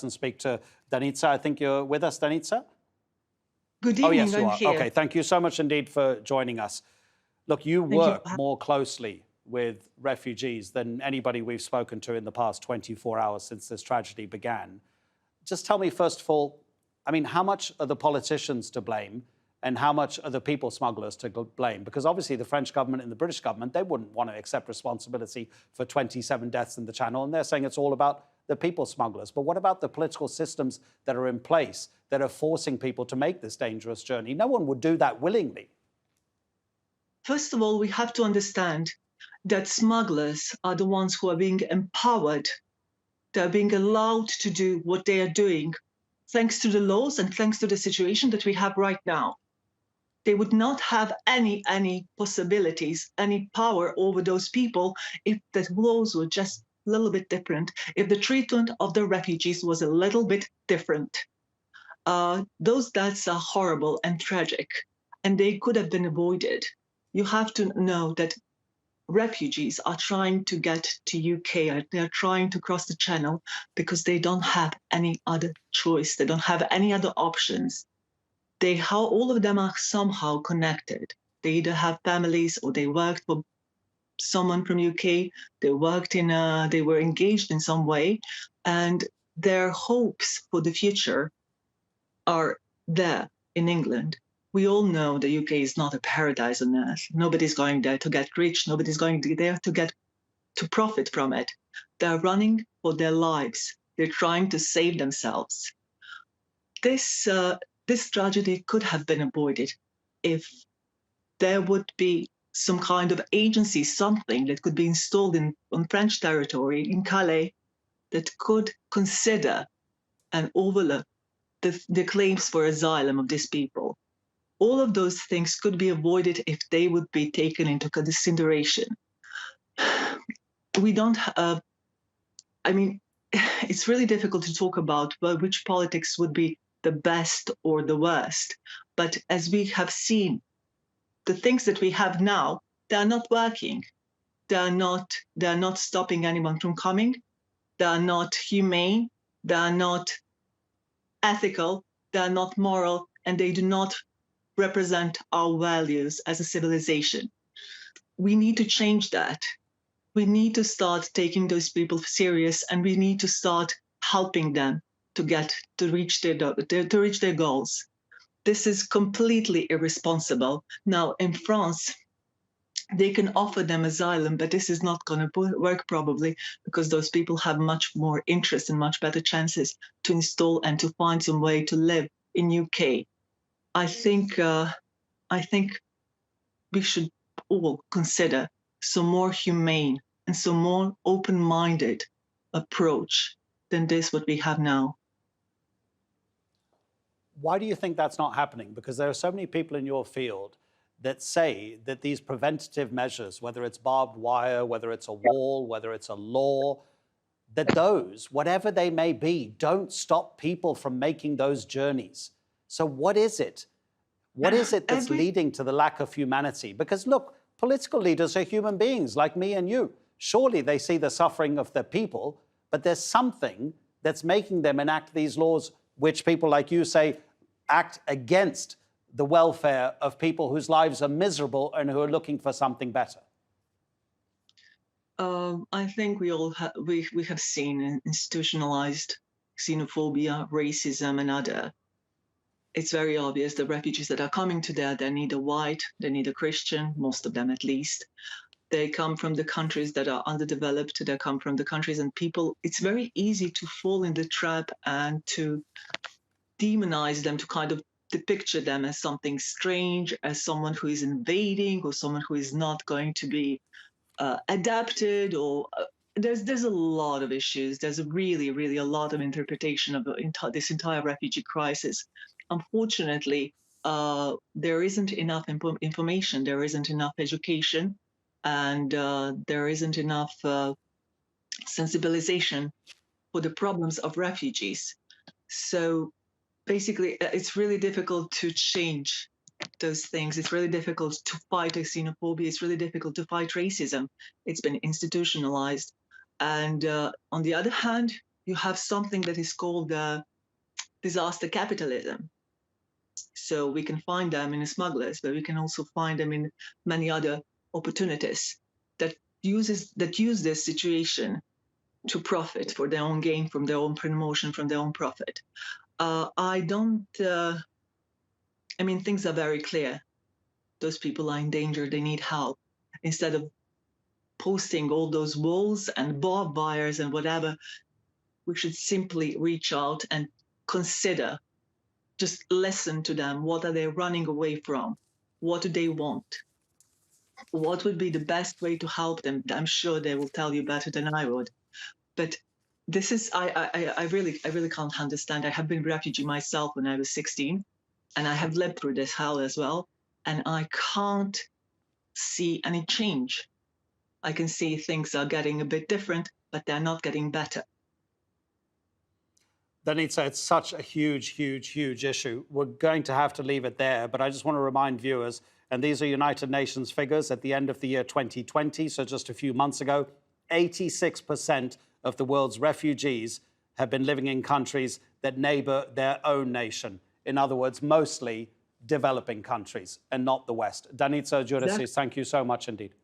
and speak to Danica. I think you're with us, Danica? Good evening, oh, yes, you I'm are. here. Okay, thank you so much indeed for joining us. Look, you work more closely with refugees than anybody we've spoken to in the past 24 hours since this tragedy began. Just tell me, first of all, I mean, how much are the politicians to blame and how much are the people smugglers to blame? Because obviously the French government and the British government, they wouldn't want to accept responsibility for 27 deaths in the Channel, and they're saying it's all about the people smugglers. But what about the political systems that are in place that are forcing people to make this dangerous journey? No one would do that willingly. First of all, we have to understand that smugglers are the ones who are being empowered. They're being allowed to do what they are doing, thanks to the laws and thanks to the situation that we have right now. They would not have any possibilities, any power over those people if the laws were just a little bit different, if the treatment of the refugees was a little bit different. Those deaths are horrible and tragic, and they could have been avoided. You have to know that refugees are trying to get to UK, they're trying to cross the channel because they don't have any other choice. They don't have any other options. All of them are somehow connected. They either have families or they worked for someone from UK, they were engaged in some way, and their hopes for the future are there in England. We all know the UK is not a paradise on earth. Nobody's going there to get rich. Nobody's going there to profit from it. They're running for their lives. They're trying to save themselves. This tragedy could have been avoided if there would be some kind of agency, something that could be installed on French territory in Calais that could consider and overlook the claims for asylum of these people. All of those things could be avoided if they would be taken into consideration. We don't, I mean, it's really difficult to talk about which politics would be the best or the worst. But as we have seen, the things that we have now, they are not working. They are not stopping anyone from coming. They are not humane. They are not ethical. They are not moral, and they do not represent our values as a civilization. We need to change that. We need to start taking those people serious, and we need to start helping them to reach their goals. This is completely irresponsible. Now, in France, they can offer them asylum, but this is not going to work probably because those people have much more interest and much better chances to install and to find some way to live in UK. I think we should all consider some more humane and some more open-minded approach than what we have now. Why do you think that's not happening? Because there are so many people in your field that say that these preventative measures, whether it's barbed wire, whether it's a wall, whether it's a law, that those, whatever they may be, don't stop people from making those journeys. So what is it? What is it that's leading to the lack of humanity? Because look, political leaders are human beings like me and you. Surely they see the suffering of the people, but there's something that's making them enact these laws, which people like you say act against the welfare of people whose lives are miserable and who are looking for something better. I think we have seen institutionalized xenophobia, racism, and other. It's very obvious the refugees that are coming to there, they're neither white, they're neither Christian, most of them at least. They come from the countries that are underdeveloped, they come from the countries and people. It's very easy to fall in the trap and to demonize them, to kind of picture them as something strange, as someone who is invading or someone who is not going to be adapted, or there's a lot of issues. There's really a lot of interpretation of this entire refugee crisis. Unfortunately, there isn't enough information, there isn't enough education, and there isn't enough sensibilization for the problems of refugees. So basically, it's really difficult to change those things. It's really difficult to fight xenophobia. It's really difficult to fight racism. It's been institutionalized. And on the other hand, you have something that is called disaster capitalism. So we can find them in smugglers, but we can also find them in many other opportunities that use this situation to profit for their own gain, from their own promotion, from their own profit. Things are very clear. Those people are in danger, they need help. Instead of posting all those walls and barbed wires and whatever, we should simply reach out and consider, just listen to them. What are they running away from? What do they want? What would be the best way to help them? I'm sure they will tell you better than I would. But this is, I really can't understand. I have been a refugee myself when I was 16, and I have lived through this hell as well. And I can't see any change. I can see things are getting a bit different, but they're not getting better. Danica, it's such a huge issue. We're going to have to leave it there, but I just want to remind viewers, and these are United Nations figures at the end of the year 2020, so just a few months ago, 86% of the world's refugees have been living in countries that neighbor their own nation. In other words, mostly developing countries and not the West. Danica Jurisic, thank you so much indeed.